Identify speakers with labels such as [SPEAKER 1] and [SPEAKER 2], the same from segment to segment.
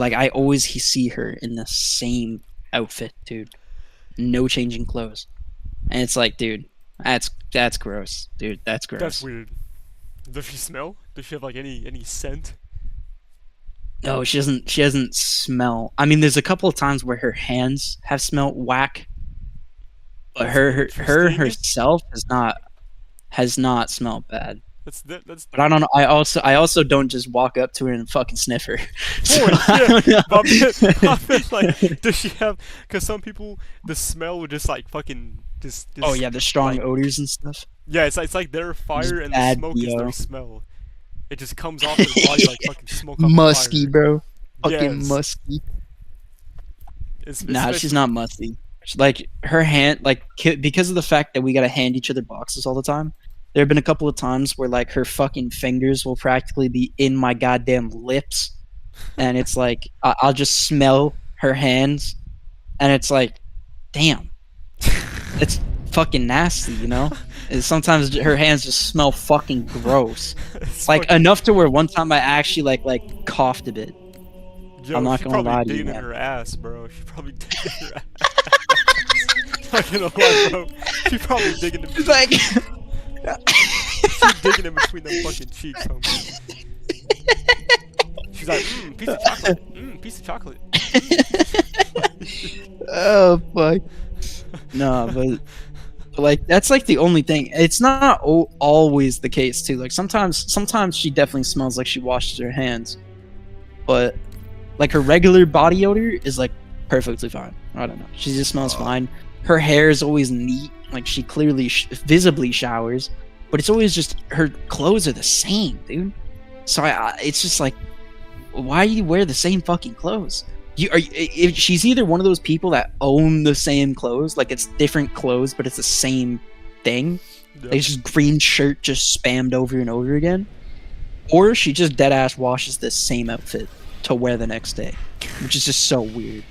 [SPEAKER 1] Like I always see her in the same outfit, dude. No changing clothes. And it's like, dude, that's gross, dude. That's
[SPEAKER 2] That's
[SPEAKER 1] gross.
[SPEAKER 2] weird. Does she smell? Does she have like any scent?
[SPEAKER 1] No, she doesn't. She doesn't smell. I mean, there's a couple of times where her hands have smelled whack, but
[SPEAKER 2] That's
[SPEAKER 1] her
[SPEAKER 2] interesting.
[SPEAKER 1] herself has not smelled bad.
[SPEAKER 2] That's
[SPEAKER 1] But I don't know. I also don't just walk up to her and fucking sniff her. So
[SPEAKER 2] boy,
[SPEAKER 1] I
[SPEAKER 2] yeah.
[SPEAKER 1] don't know.
[SPEAKER 2] But I meant like, does she have? Because some people, the smell would just like fucking
[SPEAKER 1] Oh
[SPEAKER 2] just
[SPEAKER 1] yeah, the strong
[SPEAKER 2] like
[SPEAKER 1] odors and stuff.
[SPEAKER 2] yeah, it's like their
[SPEAKER 1] Just
[SPEAKER 2] fire and the
[SPEAKER 1] bad
[SPEAKER 2] smoke is their
[SPEAKER 1] bo.
[SPEAKER 2] smell. It just comes off their body like fucking smoke off a
[SPEAKER 1] Musky,
[SPEAKER 2] fire.
[SPEAKER 1] bro. Fucking
[SPEAKER 2] Yes,
[SPEAKER 1] musky.
[SPEAKER 2] it's
[SPEAKER 1] Nah, she's
[SPEAKER 2] especially
[SPEAKER 1] not musty. Like her hand, like because of the fact that we gotta hand each other boxes all the time. There have been a couple of times where like her fucking fingers will practically be in my goddamn lips, and it's like I'll just smell her hands, and it's like, damn, it's fucking nasty, you know. And sometimes her hands just smell fucking gross,
[SPEAKER 2] it's
[SPEAKER 1] like
[SPEAKER 2] fucking.
[SPEAKER 1] enough to where one time I actually like coughed a bit. I'm
[SPEAKER 2] Yo,
[SPEAKER 1] not
[SPEAKER 2] she
[SPEAKER 1] gonna
[SPEAKER 2] probably
[SPEAKER 1] lie to you,
[SPEAKER 2] digging in
[SPEAKER 1] man.
[SPEAKER 2] her ass, bro. She probably digging in her ass. Not gonna lie, bro. She probably digging in.
[SPEAKER 1] It's like,
[SPEAKER 2] She digging in between them fucking cheeks, homie. She's like, piece of chocolate. Piece of chocolate.
[SPEAKER 1] oh fuck. No, but like that's like the only thing. It's not always the case too. Like sometimes she definitely smells like she washes her hands, but like her regular body odor is like perfectly fine. I don't know. She just smells fine. Her hair is always neat. Like she clearly visibly showers, but it's always just her clothes are the same, dude. So it's just like, why do you wear the same fucking clothes? If she's either one of those people that own the same clothes, like it's different clothes, but it's the same thing. Like
[SPEAKER 2] Yep.
[SPEAKER 1] it's just green shirt just spammed over and over again, or she just dead ass washes the same outfit to wear the next day, which is just so weird.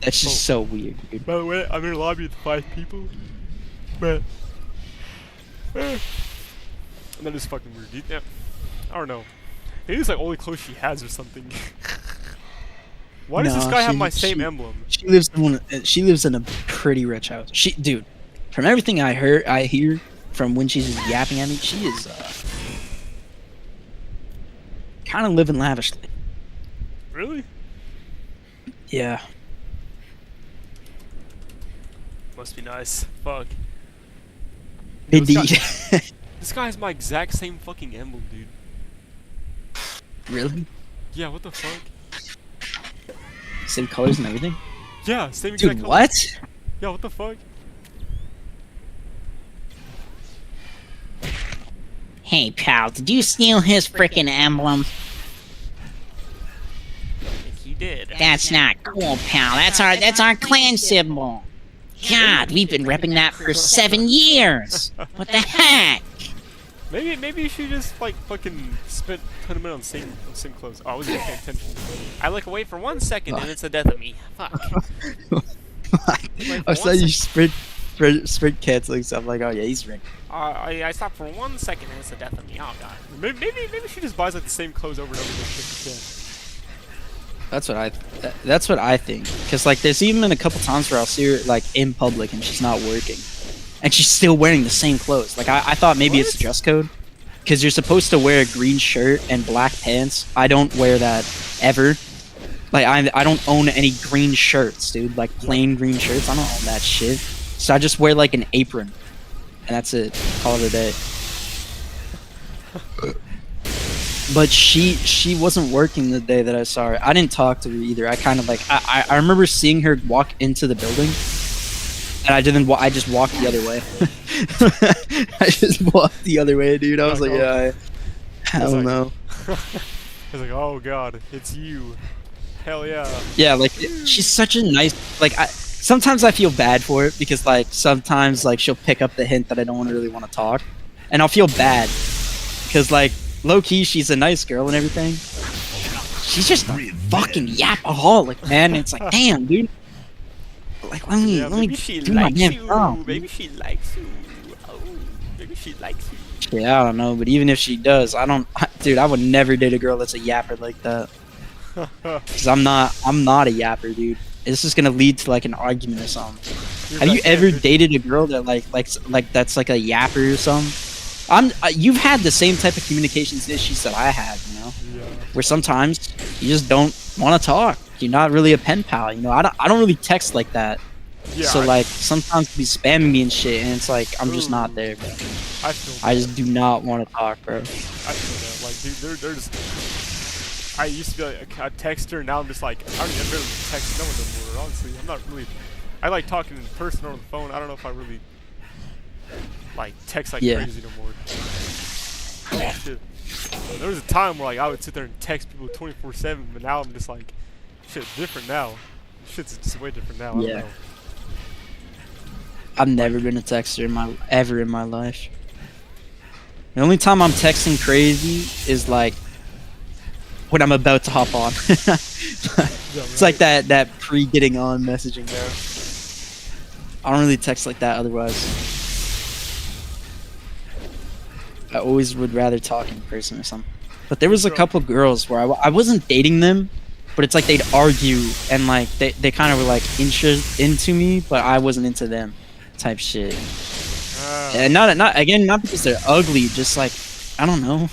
[SPEAKER 1] That's
[SPEAKER 2] Oh,
[SPEAKER 1] just so weird, dude.
[SPEAKER 2] by the way, I'm in a lobby with 5 people, but that is fucking weird. Yeah, I don't know. Maybe it's like only clothes she has or something. Why does this
[SPEAKER 1] No,
[SPEAKER 2] guy have my same emblem?
[SPEAKER 1] she lives in a pretty rich house. Dude, from everything I hear from when she's just yapping at me, she is kind of living lavishly.
[SPEAKER 2] Really?
[SPEAKER 1] Yeah.
[SPEAKER 2] Must be nice. Fuck. Yo,
[SPEAKER 1] Indeed.
[SPEAKER 2] This guy has my exact same fucking emblem, dude.
[SPEAKER 1] Really?
[SPEAKER 2] Yeah, what the fuck?
[SPEAKER 1] Same colors and everything?
[SPEAKER 2] Yeah, same exact
[SPEAKER 1] Dude,
[SPEAKER 2] color.
[SPEAKER 1] what?
[SPEAKER 2] Yeah, what the fuck?
[SPEAKER 3] Hey, pal, did you steal his frickin' emblem?
[SPEAKER 2] He did.
[SPEAKER 3] That's not cool, pal. That's our clan symbol. God, we've been repping that for 7 years. What the heck?
[SPEAKER 2] Maybe you should just like fucking spend 20 minutes on same clothes. Oh, I wasn't paying attention. I look away for 1 second and it's the death of me. Fuck.
[SPEAKER 1] I saw you sprint canceling stuff like, oh yeah, he's rigged.
[SPEAKER 2] I stopped for 1 second and it's the death of me. Oh god. Maybe she just buys like the same clothes over and over again if she can.
[SPEAKER 1] That's what I think. Cause like there's even been a couple times where I'll see her like in public and she's not working, and she's still wearing the same clothes. Like I thought maybe it's the dress code, because you're supposed to wear a green shirt and black pants. I don't wear that ever. Like I don't own any green shirts, dude. Like plain green shirts. I don't own that shit. So I just wear like an apron, and that's it. Call it a day. But she wasn't working the day that I saw her. I didn't talk to her either. I kind of like I remember seeing her walk into the building, and I didn't. I just walked the other way. I just walked the other way, dude. I was like, yeah, I don't know.
[SPEAKER 2] I was like, oh god, it's you. Hell yeah.
[SPEAKER 1] Yeah, like she's such a nice. Like sometimes I feel bad for it because like sometimes like she'll pick up the hint that I don't really want to talk, and I'll feel bad because like low key she's a nice girl and everything. She's just a fucking yapaholic, man. And it's like, damn, dude. Like let me
[SPEAKER 2] Maybe she
[SPEAKER 1] do my
[SPEAKER 2] likes
[SPEAKER 1] damn
[SPEAKER 2] you.
[SPEAKER 1] job.
[SPEAKER 2] Maybe she likes you. Oh, maybe she likes you.
[SPEAKER 1] Yeah, I don't know, but even if she does, I don't, dude. I would never date a girl that's a yapper like that. Because I'm not a yapper, dude. This is gonna lead to like an argument or something.
[SPEAKER 2] You're
[SPEAKER 1] Have you
[SPEAKER 2] like,
[SPEAKER 1] ever
[SPEAKER 2] "Yeah,
[SPEAKER 1] dated a girl that like that's like a yapper or something? You've had the same type of communications issues that I had, you know,
[SPEAKER 2] yeah.
[SPEAKER 1] where sometimes you just don't want to talk. You're not really a pen pal, you know. I don't really text like that.
[SPEAKER 2] Yeah,
[SPEAKER 1] So like sometimes be spamming me and shit, and it's like I'm just not
[SPEAKER 2] Ooh.
[SPEAKER 1] there, bro.
[SPEAKER 2] I feel
[SPEAKER 1] I
[SPEAKER 2] that.
[SPEAKER 1] just do not want to talk, bro.
[SPEAKER 2] I feel that. Like, dude, they're just. I used to be like a texter, now I'm just like, I don't even really text no one no more. Honestly, I'm not really. I like talking in person or on the phone. I don't know if I really like text like
[SPEAKER 1] Yeah.
[SPEAKER 2] crazy no more. Shit. There was a time where like I would sit there and text people 24/7, but now I'm just like, shit's different now. Shit's just way different now. I
[SPEAKER 1] Yeah.
[SPEAKER 2] don't know.
[SPEAKER 1] I've never been a texter ever in my life. The only time I'm texting crazy is like when I'm about to hop on. It's like that pre-getting on messaging, bro. I don't really text like that otherwise. I always would rather talk in person or something. But there was a couple girls where I wasn't dating them, but it's like they'd argue and like they kind of were like into me, but I wasn't into them, type shit. And not because they're ugly, just like I don't know.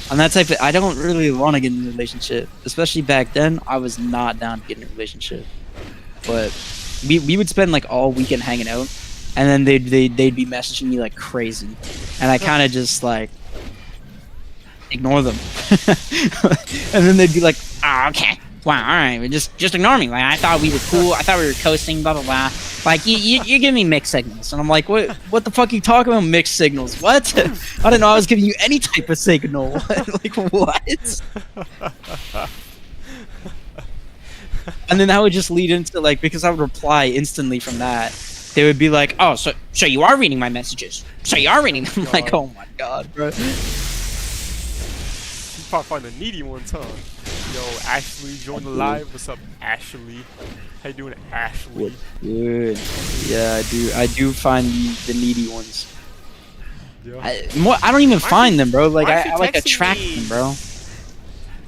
[SPEAKER 1] I'm that type of. I don't really want to get in a relationship, especially back then. I was not down to get in a relationship, but we would spend like all weekend hanging out, and then they'd be messaging me like crazy, and I kind of just like ignore them, and then they'd be like,
[SPEAKER 3] Oh, okay. Wow, alright, just ignore me. Like, I thought we were cool. I thought we were coasting, blah, blah, blah. Like, you're giving me mixed signals.
[SPEAKER 1] and I'm like, what the fuck are you talking about? Mixed signals? What? I didn't know I was giving you any type of signal. Like what? And then that would just lead into like because I would reply instantly from that. They would be like,
[SPEAKER 3] Oh, so you are reading my messages. So you are reading them.
[SPEAKER 1] I'm like, oh my god, bro.
[SPEAKER 2] You probably find the needy ones, huh? Yo, Ashley, join the live. What's up, Ashley? How you doing, Ashley?
[SPEAKER 1] Good. Yeah, I do find the needy ones.
[SPEAKER 2] Yeah.
[SPEAKER 1] I don't even find them, bro. Like
[SPEAKER 2] why aren't you
[SPEAKER 1] I like
[SPEAKER 2] texting
[SPEAKER 1] attract
[SPEAKER 2] me?
[SPEAKER 1] them, bro.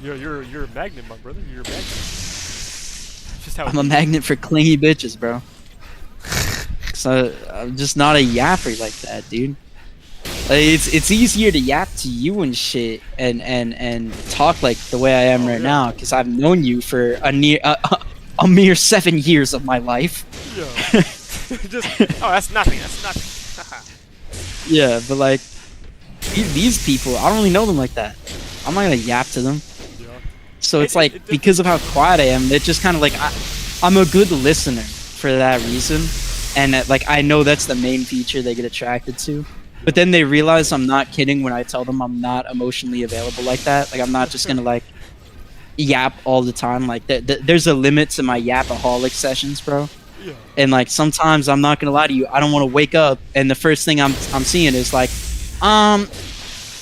[SPEAKER 2] You're a magnet, my brother. You're a magnet. It's just how
[SPEAKER 1] I'm a magnet for clingy bitches, bro. So I'm just not a yapper like that, dude. Like, it's easier to yap to you and shit and talk like the way I am right now because I've known you for a mere 7 years of my life.
[SPEAKER 2] Yeah. That's nothing. That's nothing.
[SPEAKER 1] Yeah, but like these people, I don't really know them like that. I'm not gonna yap to them.
[SPEAKER 2] Yeah.
[SPEAKER 1] So it's like because of how quiet I am, it's just kind of like I'm a good listener for that reason, and like I know that's the main feature they get attracted to. But then they realize I'm not kidding when I tell them I'm not emotionally available like that. Like I'm not just gonna like yap all the time. Like there's a limit to my yapaholic sessions, bro.
[SPEAKER 2] Yeah.
[SPEAKER 1] And like sometimes I'm not gonna lie to you, I don't want to wake up and the first thing I'm seeing is like,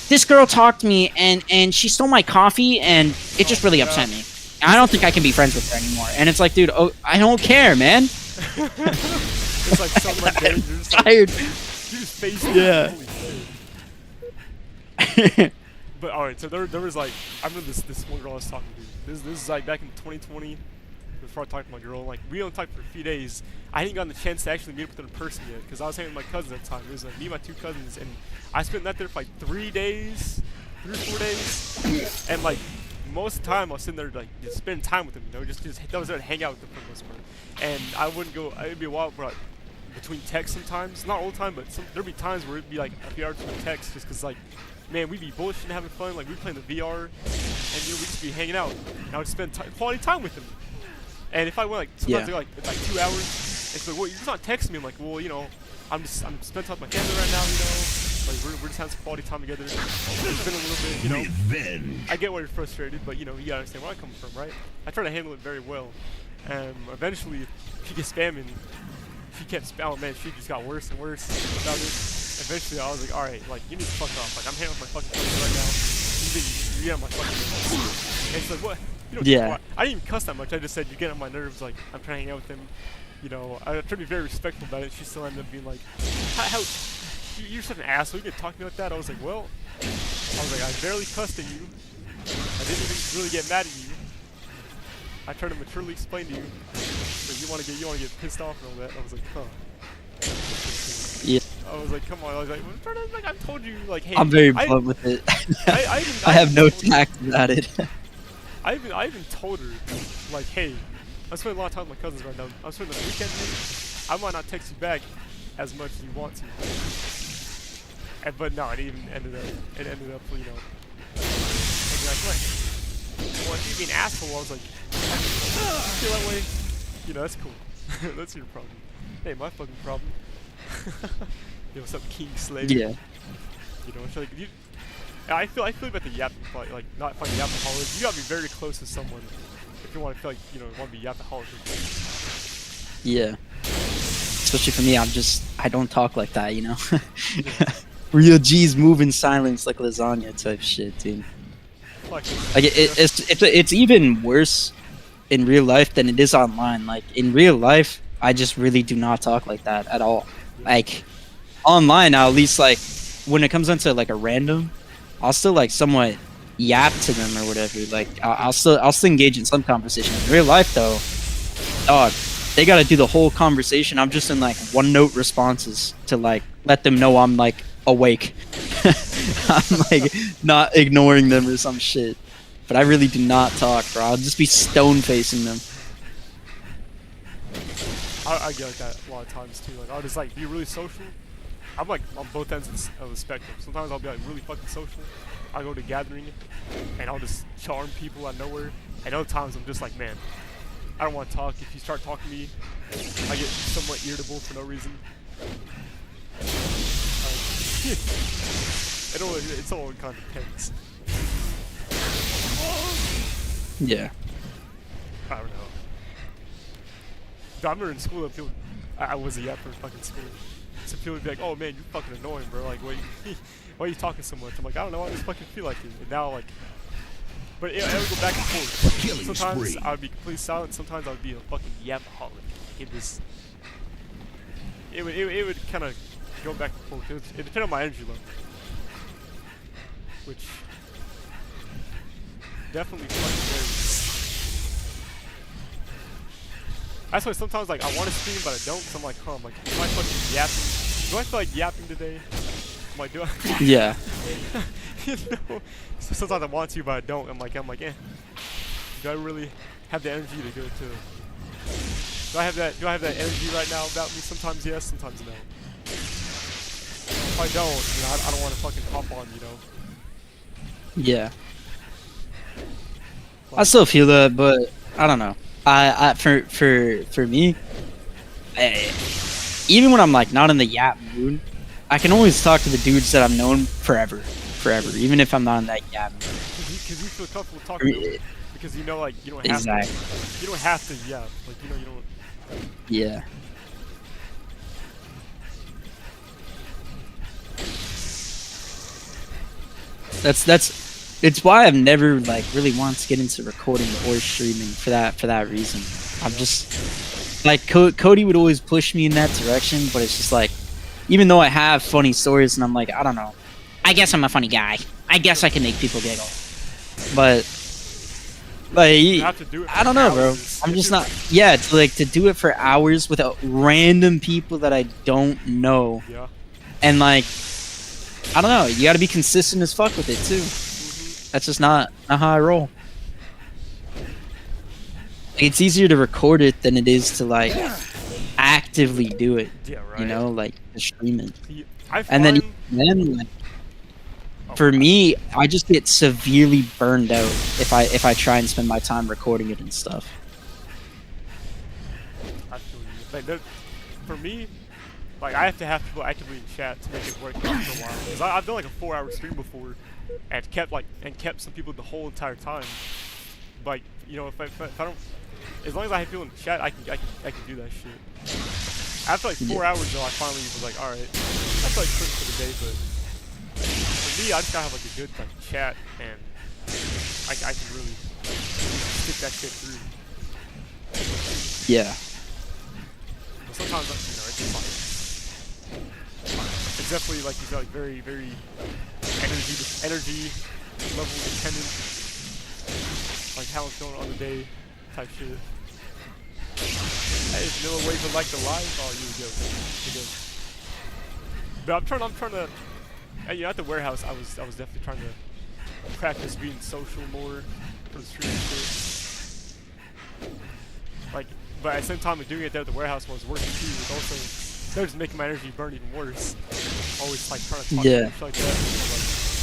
[SPEAKER 3] This girl talked to me and she stole my coffee and it just really upset me. And I don't think I can be friends with her anymore.
[SPEAKER 1] and it's like, dude, oh, I don't care, man.
[SPEAKER 2] It's like something like that.
[SPEAKER 1] I'm
[SPEAKER 2] You're just like,
[SPEAKER 1] tired.
[SPEAKER 2] you just face it.
[SPEAKER 1] Yeah.
[SPEAKER 2] Holy shit. But alright, so there was like, I remember this one girl I was talking to. This is like back in 2020, before I talked to my girl. Like, we only talked for a few days. I hadn't gotten the chance to actually meet up with her in person yet, because I was hanging with my cousins at the time. It was like me and my two cousins, and I spent that there for like 3 days, 3 or 4 days. And like, most of the time I was sitting there like just spending time with them, you know, just that was there to hang out with them for the most part. And I wouldn't go. It'd be a while like, between texts sometimes, not all the time, but there'd be times where it'd be like a few hours between texts, just cause like, man, we'd be bullshitting, having fun, like we'd playing the VR, and you know we'd just be hanging out. And I would spend quality time with them. And if I went like sometimes it's like 2 hours, it's like, well, you're just not texting me. I'm like, well, you know, I'm spending time with my family right now, you know. Like we're just having some quality time together. It's been a little bit, you know.
[SPEAKER 4] Revenge.
[SPEAKER 2] I get why you're frustrated, but you know, you gotta understand where I'm coming from, right? I try to handle it very well. And eventually, she gets spamming. She kept spamming, man. She just got worse and worse about it. Eventually, I was like, all right, like you need to fuck off. Like I'm handling my fucking family right now. You're getting on my fucking nerves. And it's like, what? You know, I didn't even cuss that much. I just said you're getting on my nerves. Like I'm trying to hang out with them. You know, I tried to be very respectful about it. She still ended up being like, how you're such an asshole. You can talk to me like that. I was like, well, I barely cussed at you. I didn't even really get mad at you. I tried to maturely explain to you that you want to get pissed off and all that. I was like, huh.
[SPEAKER 1] Yeah,
[SPEAKER 2] I was like, come on. I was like, I told you, like, hey.
[SPEAKER 1] I'm very blunt with it. I have no tact about it.
[SPEAKER 2] I even told her, like, hey, I'm spending a lot of time with my cousins right now. I'm spending the weekend with you. I might not text you back as much as you want to. But no, it ended up, you know, being like, what? Well, if you're being an asshole, I was like, you feel that way? You know, that's cool. That's your problem. Hey, my fucking problem. Yo, what's up, King Slave?
[SPEAKER 1] Yeah.
[SPEAKER 2] You know, it's like, I feel about the yapping, like, not finding yapaholics. You gotta be very close to someone if you want to feel like, you know, want to be yapaholic.
[SPEAKER 1] Yeah. Especially for me, I don't talk like that, you know? Real G's move in silence like lasagna type shit, dude. Like it's even worse in real life than it is online. Like in real life, I just really do not talk like that at all. Like online, I'll at least like when it comes onto like a random, I'll still like somewhat yap to them or whatever. Like I'll still engage in some conversation. In real life though, dog, they gotta do the whole conversation. I'm just in like one note responses to like let them know I'm like awake. I'm like not ignoring them or some shit. But I really do not talk, bro. I'll just be stone facing them.
[SPEAKER 2] I get like that a lot of times too. Like I'll just like be really social. I'm like on both ends of the spectrum. Sometimes I'll be like really fucking social. I'll go to gathering and I'll just charm people out of nowhere. And other times I'm just like, man, I don't want to talk. If you start talking to me, I get somewhat irritable for no reason. It's all kind of depends.
[SPEAKER 1] Yeah.
[SPEAKER 2] I don't know. I remember in school, I was a yap for fucking school. So people would be like, "Oh man, you're fucking annoying, bro. Like, why are you talking so much?" I'm like, "I don't know. I just fucking feel like it." And now, like, but it would go back and forth. Sometimes I would be completely silent. Sometimes I would be a fucking yapaholic. It would kind of go back and forth. It depended on my energy level, which definitely fucking varies. That's why sometimes like I want to scream but I don't. So I'm like, huh? I'm like, am I fucking yapping? Do I feel like yapping today? I'm like, do I?
[SPEAKER 1] Yeah.
[SPEAKER 2] You know. So sometimes I want to but I don't. I'm like, eh. Do I really have the energy to go to? Do I have that energy right now about me? Sometimes yes, sometimes no. If I don't, you know, I don't want to fucking hop on, you know.
[SPEAKER 1] Yeah. I still feel that, but I don't know. For me, even when I'm like not in the yap mood, I can always talk to the dudes that I've known forever, even if I'm not in that yap mood.
[SPEAKER 2] Because you feel comfortable talking to them, because you know, like you don't have to. You don't have to yap, like you know, you don't.
[SPEAKER 1] Yeah. It's why I've never like really wanted to get into recording or streaming for that reason. I'm just like Cody would always push me in that direction, but it's just like even though I have funny stories and I'm like, I don't know,
[SPEAKER 3] I guess I'm a funny guy. I guess I can make people giggle.
[SPEAKER 1] but like I don't know, bro. I'm just not. Yeah, to do it for hours with random people that I don't know.
[SPEAKER 2] Yeah.
[SPEAKER 1] And like I don't know, you got to be consistent as fuck with it too. That's just not how I roll. It's easier to record it than it is to like actively do it.
[SPEAKER 2] Yeah, right.
[SPEAKER 1] You know, like to stream it.
[SPEAKER 2] And
[SPEAKER 1] then like, for me, I just get severely burned out if I try and spend my time recording it and stuff.
[SPEAKER 2] I feel you. Like, for me, like I have to have people actively in chat to make it work for a while. Because I've done like a 4-hour stream before, and kept some people the whole entire time. Like you know, if I don't, as long as I have people in chat, I can do that shit. After like 4 hours though, I finally was like, all right, I feel like quitting for the day. But for me, I just gotta have like a good like chat, and I can really stick that shit through.
[SPEAKER 1] Yeah.
[SPEAKER 2] But sometimes, you know, it's just like. It's definitely, like you said, like very, very energy level dependent. Like how it's going on the day. type shit. Hey, if no way to like the live, oh, you go. But I'm trying to. You know, at the warehouse, I was definitely trying to practice being social more for the stream and shit. Like, but at the same time, doing it there at the warehouse when I was working too, was also that was just making my energy burn even worse. Always like trying to talk to shit like that.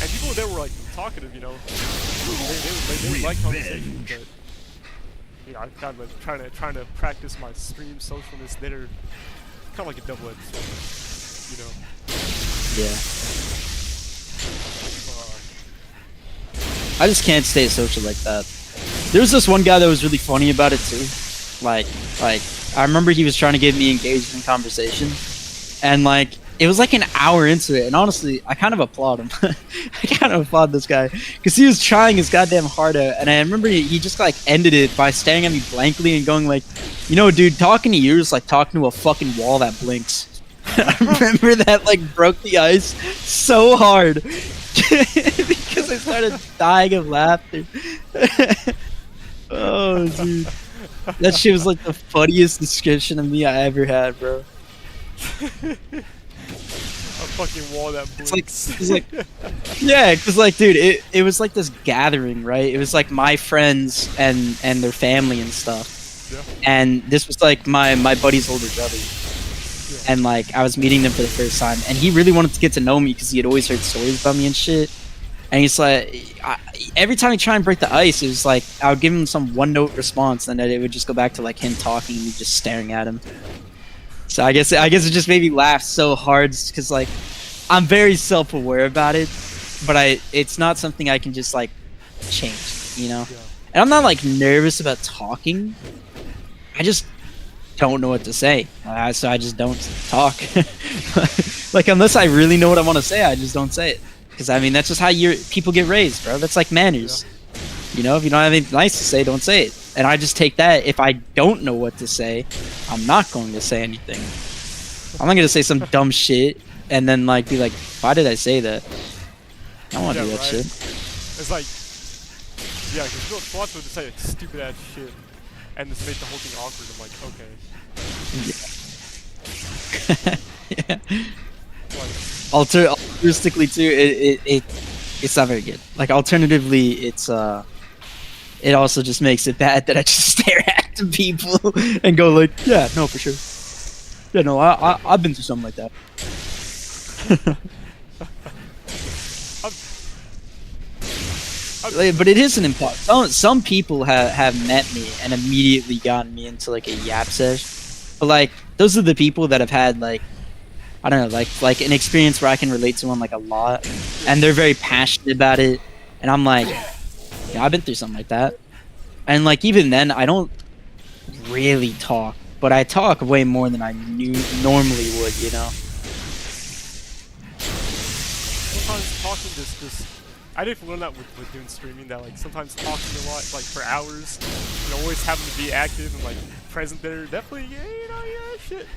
[SPEAKER 2] And people there were like talkative, you know. They would like conversation, but you know, I'm kind of trying to practice my stream socialness. They're kind of like a double-edged sword, you know.
[SPEAKER 1] Yeah. I just can't stay social like that. There was this one guy that was really funny about it too. Like I remember he was trying to get me engaged in conversation, and like it was like an hour into it, and honestly, I kind of applaud him. I kind of applaud this guy because he was trying his goddamn heart out, and I remember he just like ended it by staring at me blankly and going like, you know, dude, talking to you is like talking to a fucking wall that blinks. I remember that like broke the ice so hard because I started dying of laughter. Oh, dude. That shit was like the funniest description of me I ever had, bro.
[SPEAKER 2] A fucking wall that blinks.
[SPEAKER 1] It's like yeah, because like, dude, it was like this gathering, right? It was like my friends and their family and stuff.
[SPEAKER 2] Yeah.
[SPEAKER 1] And this was like my buddy's older brother. Yeah. And like I was meeting them for the first time, and he really wanted to get to know me because he had always heard stories about me and shit. And he's like, every time he tried and break the ice, it was like I would give him some one-note response, and then it would just go back to like him talking and me just staring at him. So I guess it just made me laugh so hard because like I'm very self-aware about it, but it's not something I can just like change, you know. Yeah. And I'm not like nervous about talking. I just don't know what to say, so I just don't talk. Like unless I really know what I want to say, I just don't say it. Because I mean that's just how people get raised, bro. That's like manners. Yeah. You know, if you don't have anything nice to say, don't say it. And I just take that. If I don't know what to say, I'm not going to say anything. I'm not going to say some dumb shit and then like be like, why did I say that? I don't want to do that shit.
[SPEAKER 2] It's like, yeah, because people want to say like stupid ass shit and just make the whole thing awkward. I'm like, okay.
[SPEAKER 1] Yeah. Like, altruistically too, it's not very good. Like alternatively, it also just makes it bad that I just stare at the people and go like, yeah, no, for sure. Yeah, no, I've been through something like that. But it is an important. Some people have met me and immediately gotten me into like a yap sesh. But like those are the people that have had like, I don't know, like an experience where I can relate to them like a lot, and they're very passionate about it, and I'm like, yeah, I've been through something like that, and like even then I don't really talk, but I talk way more than I normally would, you know.
[SPEAKER 2] Sometimes talking just I didn't learn that with doing streaming, that like sometimes talking a lot, like for hours, and always having to be active and like present there, definitely, yeah, you know, yeah, shit.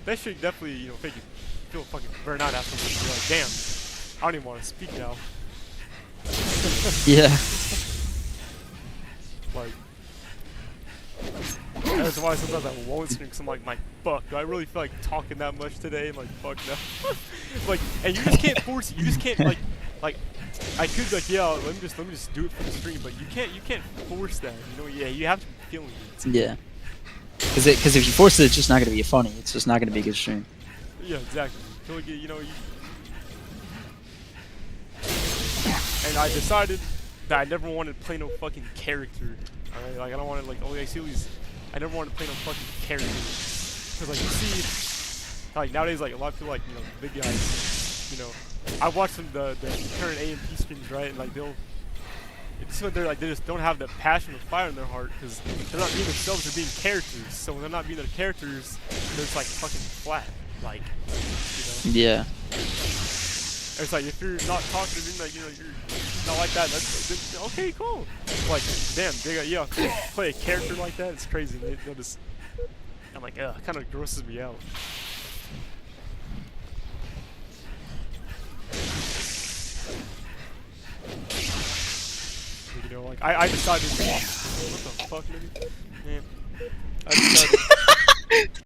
[SPEAKER 2] That shit definitely, you know, make you feel fucking burn out afterwards. You're like, damn, I don't even want to speak now.
[SPEAKER 1] Yeah.
[SPEAKER 2] Like, that's why sometimes I won't stream, because I'm like, fuck, do I really feel like talking that much today? I'm like, fuck no. Like, and you just can't force it. You just can't like, I could like, yeah, let me just do it for the stream, but you can't force that. You know, yeah, you have to be feeling it.
[SPEAKER 1] Yeah. Because if you force it, it's just not going to be funny. It's just not going to be a good stream.
[SPEAKER 2] Yeah, exactly. You know, and I decided that I never wanted to play no fucking character. Alright, like I don't want to like. Oh, I see these. I never wanted to play no fucking character. Because like you see, like nowadays, like a lot of people, like, you know, big guys. You know, I watch some the current AMP streams, right, and like it's when they're like, they just don't have that passion or fire in their heart because they're not being themselves, they're being characters. So when they're not being their characters, they're just like fucking flat, like, you know.
[SPEAKER 1] Yeah.
[SPEAKER 2] It's like if you're not talking to me, like, you know, you're not like that. That's okay, cool. Like, damn, they got, yeah, play a character like that. It's crazy. They'll just, I'm like, ugh, kind of grosses me out. know, like I decided. What the fuck, nigga? Man.